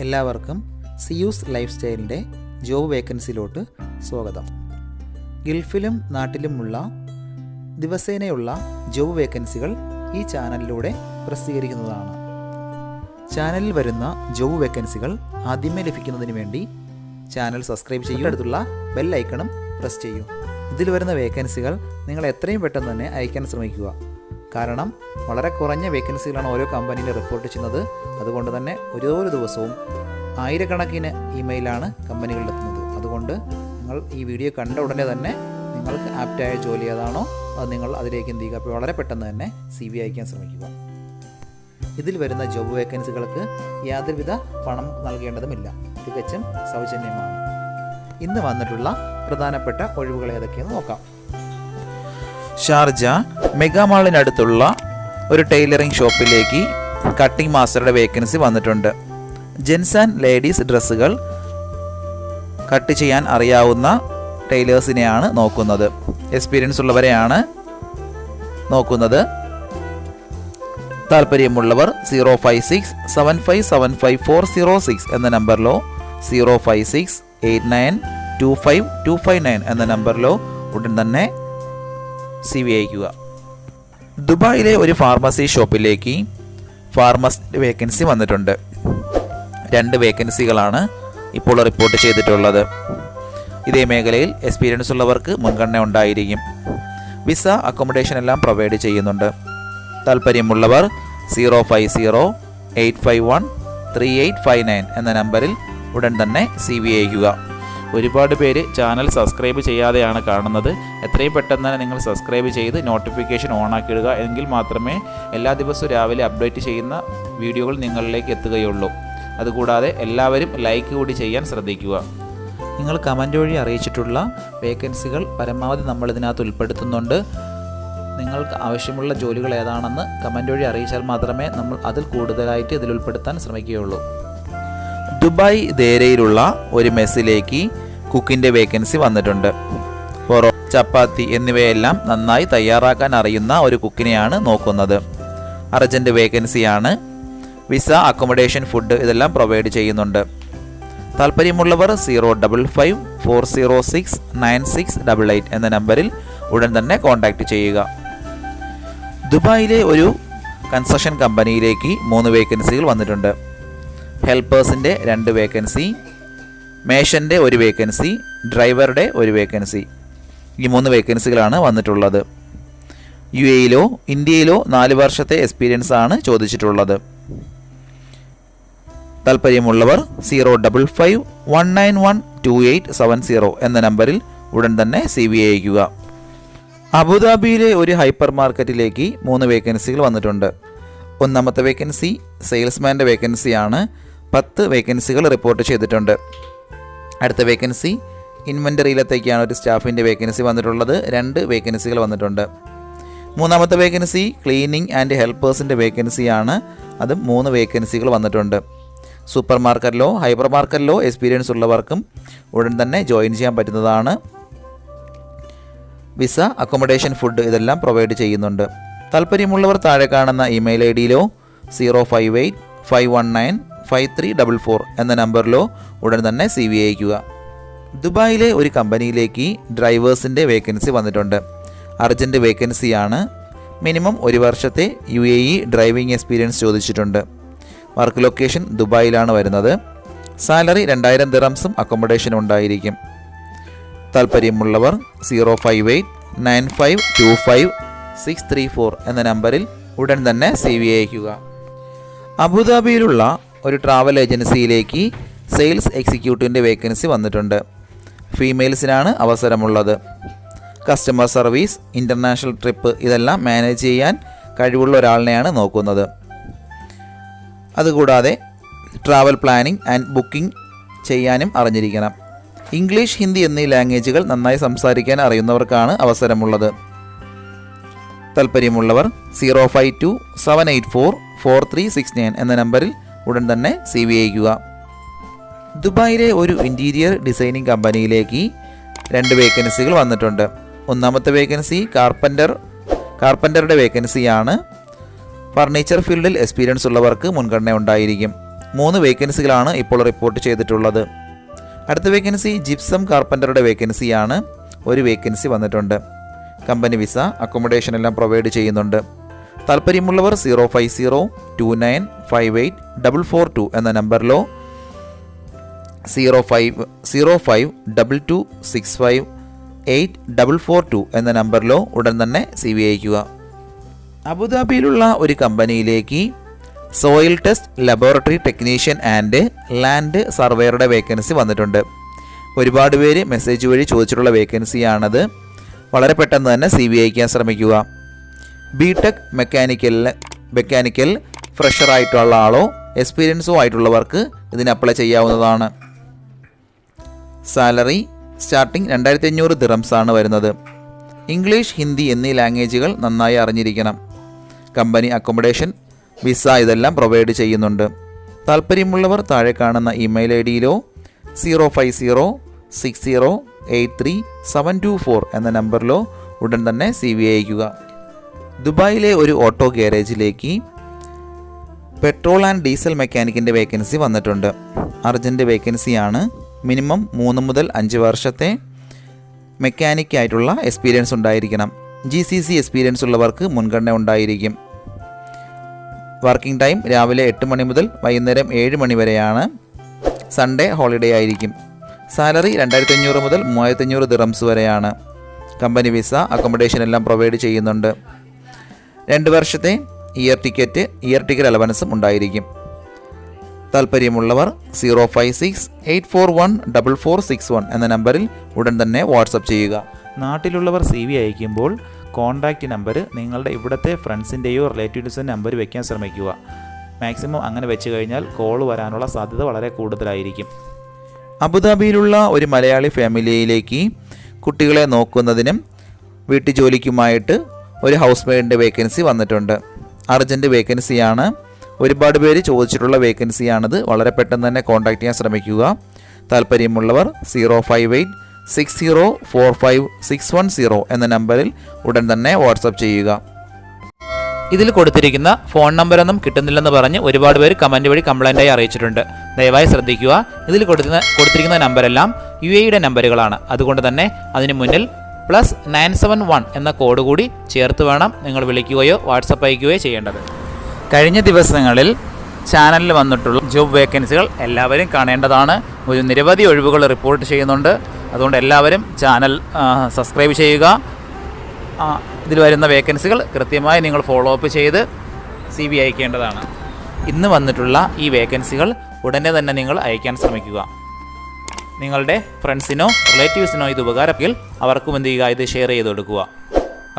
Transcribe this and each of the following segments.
എല്ലാവർക്കും Zeus life സ്റ്റൈലിൻ്റെ job വേക്കൻസിയിലോട്ട് സ്വാഗതം. ഗൾഫിലും നാട്ടിലുമുള്ള ദിവസേനയുള്ള job വേക്കൻസികൾ ഈ ചാനലിലൂടെ പ്രസിദ്ധീകരിക്കുന്നതാണ്. ചാനലിൽ വരുന്ന ജോബ് വേക്കൻസികൾ ആദ്യമേ ലഭിക്കുന്നതിന് വേണ്ടി ചാനൽ സബ്സ്ക്രൈബ് ചെയ്യൂ, അടുത്തുള്ള ബെൽ ഐക്കണും പ്രസ് ചെയ്യൂ. ഇതിൽ വരുന്ന വേക്കൻസികൾ നിങ്ങൾ എത്രയും പെട്ടെന്ന് തന്നെ അയക്കാൻ ശ്രമിക്കുക. കാരണം വളരെ കുറഞ്ഞ വേക്കൻസികളാണ് ഓരോ കമ്പനിയിൽ റിപ്പോർട്ട് ചെയ്യുന്നത്. അതുകൊണ്ട് തന്നെ ഓരോ ദിവസവും ആയിരക്കണക്കിന് ഇമെയിലാണ് കമ്പനികളിലെത്തുന്നത്. അതുകൊണ്ട് നിങ്ങൾ ഈ വീഡിയോ കണ്ട ഉടനെ തന്നെ നിങ്ങൾക്ക് ആപ്റ്റായ ജോലി ഏതാണോ അത് നിങ്ങൾ അതിലേക്ക് എന്ത് ചെയ്യുക, അപ്പോൾ വളരെ പെട്ടെന്ന് തന്നെ CV അയക്കാൻ ശ്രമിക്കുക. ഇതിൽ വരുന്ന ജോബ് വേക്കൻസികൾക്ക് യാതൊരുവിധ പണം നൽകേണ്ടതുമില്ല, തികച്ചും സൗജന്യമാണ്. ഇന്ന് വന്നിട്ടുള്ള പ്രധാനപ്പെട്ട ഒഴിവുകൾ ഏതൊക്കെയെന്ന് നോക്കാം. ഷാർജ മെഗാമാളിനടുത്തുള്ള ഒരു ടൈലറിംഗ് ഷോപ്പിലേക്ക് കട്ടിംഗ് മാസ്റ്ററുടെ വേക്കൻസി വന്നിട്ടുണ്ട്. ജെൻസ് ആൻഡ് ലേഡീസ് ഡ്രസ്സുകൾ കട്ട് ചെയ്യാൻ അറിയാവുന്ന ടൈലേഴ്സിനെയാണ് നോക്കുന്നത്. എക്സ്പീരിയൻസ് ഉള്ളവരെയാണ് നോക്കുന്നത്. താല്പര്യമുള്ളവർ 05675755406 എന്ന നമ്പറിലോ 05689252259 എന്ന നമ്പറിലോ ഉടൻ തന്നെ CV അയക്കുക. ദുബായിലെ ഒരു ഫാർമസി ഷോപ്പിലേക്ക് ഫാർമസിസ്റ്റ് വേക്കൻസി വന്നിട്ടുണ്ട്. 2 വേക്കൻസികളാണ് ഇപ്പോൾ റിപ്പോർട്ട് ചെയ്തിട്ടുള്ളത്. ഇതേ മേഖലയിൽ എക്സ്പീരിയൻസ് ഉള്ളവർക്ക് മുൻഗണന ഉണ്ടായിരിക്കും. വിസ അക്കോമഡേഷൻ എല്ലാം പ്രൊവൈഡ് ചെയ്യുന്നുണ്ട്. താല്പര്യമുള്ളവർ 05085138559 എന്ന നമ്പറിൽ ഉടൻ തന്നെ CV അയക്കുക. ഒരുപാട് പേര് ചാനൽ സബ്സ്ക്രൈബ് ചെയ്യാതെയാണ് കാണുന്നത്. എത്രയും പെട്ടെന്ന് തന്നെ നിങ്ങൾ സബ്സ്ക്രൈബ് ചെയ്ത് നോട്ടിഫിക്കേഷൻ ഓണാക്കിയിടുക. എങ്കിൽ മാത്രമേ എല്ലാ ദിവസവും രാവിലെ അപ്ഡേറ്റ് ചെയ്യുന്ന വീഡിയോകൾ നിങ്ങളിലേക്ക് എത്തുകയുള്ളൂ. അതുകൂടാതെ എല്ലാവരും ലൈക്ക് കൂടി ചെയ്യാൻ ശ്രദ്ധിക്കുക. നിങ്ങൾ കമൻറ്റ് വഴി അറിയിച്ചിട്ടുള്ള വേക്കൻസികൾ പരമാവധി നമ്മൾ ഇതിനകത്ത് ഉൾപ്പെടുത്തുന്നുണ്ട്. നിങ്ങൾക്ക് ആവശ്യമുള്ള ജോലികൾ ഏതാണെന്ന് കമൻറ്റ് വഴി അറിയിച്ചാൽ മാത്രമേ നമ്മൾ അതിൽ കൂടുതലായിട്ട് ഇതിൽ ഉൾപ്പെടുത്താൻ ശ്രമിക്കുകയുള്ളൂ. ദുബായ് ദേരയിലുള്ള ഒരു മെസ്സിലേക്ക് കുക്കിൻ്റെ വേക്കൻസി വന്നിട്ടുണ്ട്. പൊറോ, ചപ്പാത്തി എന്നിവയെല്ലാം നന്നായി തയ്യാറാക്കാൻ അറിയുന്ന ഒരു കുക്കിനെയാണ് നോക്കുന്നത്. അർജൻറ്റ് വേക്കൻസിയാണ്. വിസ അക്കോമഡേഷൻ ഫുഡ് ഇതെല്ലാം പ്രൊവൈഡ് ചെയ്യുന്നുണ്ട്. താല്പര്യമുള്ളവർ 05540696888 എന്ന നമ്പറിൽ ഉടൻ തന്നെ കോൺടാക്റ്റ് ചെയ്യുക. ദുബായിലെ ഒരു കൺസ്ട്രക്ഷൻ കമ്പനിയിലേക്ക് 3 വേക്കൻസികൾ വന്നിട്ടുണ്ട്. ഹെൽപ്പേഴ്സിൻ്റെ 2 വേക്കൻസി, മേഷൻ്റെ 1 വേക്കൻസി, ഡ്രൈവറുടെ 1 വേക്കൻസി. ഈ 3 വേക്കൻസികളാണ് വന്നിട്ടുള്ളത്. UAEയിലോ ഇന്ത്യയിലോ 4 വർഷത്തെ എക്സ്പീരിയൻസ് ആണ് ചോദിച്ചിട്ടുള്ളത്. താല്പര്യമുള്ളവർ 055191287 എന്ന നമ്പറിൽ ഉടൻ തന്നെ CV അയക്കുക. അബുദാബിയിലെ ഒരു ഹൈപ്പർ മാർക്കറ്റിലേക്ക് 3 വേക്കൻസികൾ വന്നിട്ടുണ്ട്. ഒന്നാമത്തെ വേക്കൻസി സെയിൽസ്മാൻ്റെ വേക്കൻസിയാണ്. 10 വേക്കൻസികൾ റിപ്പോർട്ട് ചെയ്തിട്ടുണ്ട്. അടുത്ത വേക്കൻസി ഇൻവെൻ്ററിയിലത്തേക്കാണ് ഒരു സ്റ്റാഫിൻ്റെ വേക്കൻസി വന്നിട്ടുള്ളത്. 2 വേക്കൻസികൾ വന്നിട്ടുണ്ട്. മൂന്നാമത്തെ വേക്കൻസി ക്ലീനിങ് ആൻഡ് ഹെൽപ്പേഴ്സിൻ്റെ വേക്കൻസിയാണ്. അതും 3 വേക്കൻസികൾ വന്നിട്ടുണ്ട്. സൂപ്പർ മാർക്കറ്റിലോ ഹൈപ്പർ മാർക്കറ്റിലോ എക്സ്പീരിയൻസ് ഉള്ളവർക്കും ഉടൻ തന്നെ ജോയിൻ ചെയ്യാൻ പറ്റുന്നതാണ്. വിസ അക്കോമഡേഷൻ ഫുഡ് ഇതെല്ലാം പ്രൊവൈഡ് ചെയ്യുന്നുണ്ട്. താല്പര്യമുള്ളവർ താഴെ കാണുന്ന ഇമെയിൽ IDയിലോ 058519534 എന്ന നമ്പറിലോ ഉടൻ തന്നെ CV അയക്കുക. ദുബായിലെ ഒരു കമ്പനിയിലേക്ക് ഡ്രൈവേഴ്സിൻ്റെ വേക്കൻസി വന്നിട്ടുണ്ട്. അർജൻറ്റ് വേക്കൻസിയാണ്. മിനിമം 1 വർഷത്തെ UAE ഡ്രൈവിംഗ് എക്സ്പീരിയൻസ് ചോദിച്ചിട്ടുണ്ട്. വർക്ക് ലൊക്കേഷൻ ദുബായിലാണ് വരുന്നത്. സാലറി 2000 ദിറംസും അക്കോമഡേഷനും ഉണ്ടായിരിക്കും. താല്പര്യമുള്ളവർ 05895256634 എന്ന നമ്പറിൽ ഉടൻ തന്നെ CV അയക്കുക. അബുദാബിയിലുള്ള ഒരു ട്രാവൽ ഏജൻസിയിലേക്ക് സെയിൽസ് എക്സിക്യൂട്ടീവിൻ്റെ വേക്കൻസി വന്നിട്ടുണ്ട്. ഫീമെയിൽസിനാണ് അവസരമുള്ളത്. കസ്റ്റമർ സർവീസ്, ഇൻ്റർനാഷണൽ ട്രിപ്പ് ഇതെല്ലാം മാനേജ് ചെയ്യാൻ കഴിവുള്ള ഒരാളിനെയാണ് നോക്കുന്നത്. അതുകൂടാതെ ട്രാവൽ പ്ലാനിംഗ് ആൻഡ് ബുക്കിംഗ് ചെയ്യാനും അറിഞ്ഞിരിക്കണം. ഇംഗ്ലീഷ്, ഹിന്ദി എന്നീ ലാംഗ്വേജുകൾ നന്നായി സംസാരിക്കാൻ അറിയുന്നവർക്കാണ് അവസരമുള്ളത്. താല്പര്യമുള്ളവർ 052784436 എന്ന നമ്പറിൽ ഉടൻ തന്നെ CV അയക്കുക. ദുബായിലെ ഒരു ഇൻറ്റീരിയർ ഡിസൈനിങ് കമ്പനിയിലേക്ക് 2 വേക്കൻസികൾ വന്നിട്ടുണ്ട്. ഒന്നാമത്തെ വേക്കൻസി കാർപ്പൻ്ററുടെ വേക്കൻസിയാണ്. ഫർണിച്ചർ ഫീൽഡിൽ എക്സ്പീരിയൻസ് ഉള്ളവർക്ക് മുൻഗണന ഉണ്ടായിരിക്കും. 3 വേക്കൻസികളാണ് ഇപ്പോൾ റിപ്പോർട്ട് ചെയ്തിട്ടുള്ളത്. അടുത്ത വേക്കൻസി ജിപ്സം കാർപ്പൻ്ററുടെ വേക്കൻസിയാണ്. 1 വേക്കൻസി വന്നിട്ടുണ്ട്. കമ്പനി വിസ, അക്കോമഡേഷൻ എല്ലാം പ്രൊവൈഡ് ചെയ്യുന്നുണ്ട്. താല്പര്യമുള്ളവർ 05029584442 എന്ന നമ്പറിലോ 0522658442 എന്ന നമ്പറിലോ ഉടൻ തന്നെ CV അയയ്ക്കുക. അബുദാബിയിലുള്ള ഒരു കമ്പനിയിലേക്ക് soil test laboratory technician and land സർവേയറുടെ വേക്കൻസി വന്നിട്ടുണ്ട്. ഒരുപാട് പേര് മെസ്സേജ് വഴി ചോദിച്ചിട്ടുള്ള വേക്കൻസിയാണത്. വളരെ പെട്ടെന്ന് തന്നെ CV അയക്കാൻ ശ്രമിക്കുക. ബിടെക് മെക്കാനിക്കൽ ഫ്രഷറായിട്ടുള്ള ആളോ എക്സ്പീരിയൻസോ ആയിട്ടുള്ളവർക്ക് ഇതിന് അപ്ലൈ ചെയ്യാവുന്നതാണ്. സാലറി സ്റ്റാർട്ടിംഗ് 2500 ദിറംസ് ആണ് വരുന്നത്. ഇംഗ്ലീഷ്, ഹിന്ദി എന്നീ ലാംഗ്വേജുകൾ നന്നായി അറിഞ്ഞിരിക്കണം. കമ്പനി അക്കോമഡേഷൻ, വിസ ഇതെല്ലാം പ്രൊവൈഡ് ചെയ്യുന്നുണ്ട്. താല്പര്യമുള്ളവർ താഴെ കാണുന്ന ഇമെയിൽ IDയിലോ 05060837224 എന്ന നമ്പറിലോ ഉടൻ തന്നെ CV അയയ്ക്കുക. ദുബായിലെ ഒരു ഓട്ടോ ഗ്യാരേജിലേക്ക് പെട്രോൾ ആൻഡ് ഡീസൽ മെക്കാനിക്കിൻ്റെ വേക്കൻസി വന്നിട്ടുണ്ട്. അർജൻറ്റ് വേക്കൻസിയാണ്. മിനിമം 3 മുതൽ 5 വർഷത്തെ മെക്കാനിക്കായിട്ടുള്ള എക്സ്പീരിയൻസ് ഉണ്ടായിരിക്കണം. GCC എക്സ്പീരിയൻസ് ഉള്ളവർക്ക് മുൻഗണന ഉണ്ടായിരിക്കും. വർക്കിംഗ് ടൈം രാവിലെ 8 മണി മുതൽ വൈകുന്നേരം 7 മണി വരെയാണ്. സൺഡേ ഹോളിഡേ ആയിരിക്കും. സാലറി 2500 മുതൽ 3500 ദിറംസ് വരെയാണ്. കമ്പനി വിസ, അക്കോമഡേഷൻ എല്ലാം പ്രൊവൈഡ് ചെയ്യുന്നുണ്ട്. 2 വർഷത്തെ ഇയർ ടിക്കറ്റ് അലവൻസും ഉണ്ടായിരിക്കും. താല്പര്യമുള്ളവർ 05684144661 എന്ന നമ്പറിൽ ഉടൻ തന്നെ വാട്സപ്പ് ചെയ്യുക. നാട്ടിലുള്ളവർ CV അയക്കുമ്പോൾ കോൺടാക്റ്റ് നമ്പർ നിങ്ങളുടെ ഇവിടുത്തെ ഫ്രണ്ട്സിൻ്റെയോ റിലേറ്റീവ്സിൻ്റെ നമ്പർ വയ്ക്കാൻ ശ്രമിക്കുക. മാക്സിമം അങ്ങനെ വെച്ച് കഴിഞ്ഞാൽ കോൾ വരാനുള്ള സാധ്യത വളരെ കൂടുതലായിരിക്കും. അബുദാബിയിലുള്ള ഒരു മലയാളി ഫാമിലിയിലേക്ക് കുട്ടികളെ നോക്കുന്നതിനും വീട്ടുജോലിക്കുമായിട്ട് ഒരു ഹൗസ് മെയ്ഡിൻ്റെ വേക്കൻസി വന്നിട്ടുണ്ട്. അർജൻറ്റ് വേക്കൻസിയാണ്. ഒരുപാട് പേര് ചോദിച്ചിട്ടുള്ള വേക്കൻസിയാണിത്. വളരെ പെട്ടെന്ന് തന്നെ കോൺടാക്റ്റ് ചെയ്യാൻ ശ്രമിക്കുക. താല്പര്യമുള്ളവർ 05860456110 എന്ന നമ്പറിൽ ഉടൻ തന്നെ വാട്സപ്പ് ചെയ്യുക. ഇതിൽ കൊടുത്തിരിക്കുന്ന ഫോൺ നമ്പറൊന്നും കിട്ടുന്നില്ലെന്ന് പറഞ്ഞ് ഒരുപാട് പേര് കമൻറ്റ് വഴി കംപ്ലൈൻറ്റായി അറിയിച്ചിട്ടുണ്ട്. ദയവായി ശ്രദ്ധിക്കുക. ഇതിൽ കൊടുത്തിരിക്കുന്ന നമ്പരെല്ലാം UAEയുടെ നമ്പറുകളാണ്. അതുകൊണ്ട് തന്നെ അതിന് മുന്നിൽ +971 എന്ന കോഡ് കൂടി ചേർത്ത് വേണം നിങ്ങൾ വിളിക്കുകയോ വാട്സപ്പ് അയക്കുകയോ ചെയ്യേണ്ടത്. കഴിഞ്ഞ ദിവസങ്ങളിൽ ചാനലിൽ വന്നിട്ടുള്ള ജോബ് വേക്കൻസികൾ എല്ലാവരും കാണേണ്ടതാണ്. ഒരു നിരവധി ഒഴിവുകൾ റിപ്പോർട്ട് ചെയ്യുന്നുണ്ട്. അതുകൊണ്ട് എല്ലാവരും ചാനൽ സബ്സ്ക്രൈബ് ചെയ്യുക. ഇതിൽ വരുന്ന വേക്കൻസികൾ കൃത്യമായി നിങ്ങൾ ഫോളോ അപ്പ് ചെയ്ത് CV അയക്കേണ്ടതാണ്. ഇന്ന് വന്നിട്ടുള്ള ഈ വേക്കൻസികൾ ഉടനെ തന്നെ നിങ്ങൾ അയക്കാൻ ശ്രമിക്കുക. നിങ്ങളുടെ ഫ്രണ്ട്സിനോ റിലേറ്റീവ്സിനോ ഇത് ഉപകാരമെങ്കിൽ അവർക്കും എന്ത് ചെയ്യുക, ഇത് ഷെയർ ചെയ്ത് കൊടുക്കുക.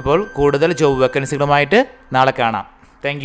അപ്പോൾ കൂടുതൽ ജോബ് വേക്കൻസികളുമായിട്ട് നാളെ കാണാം. താങ്ക്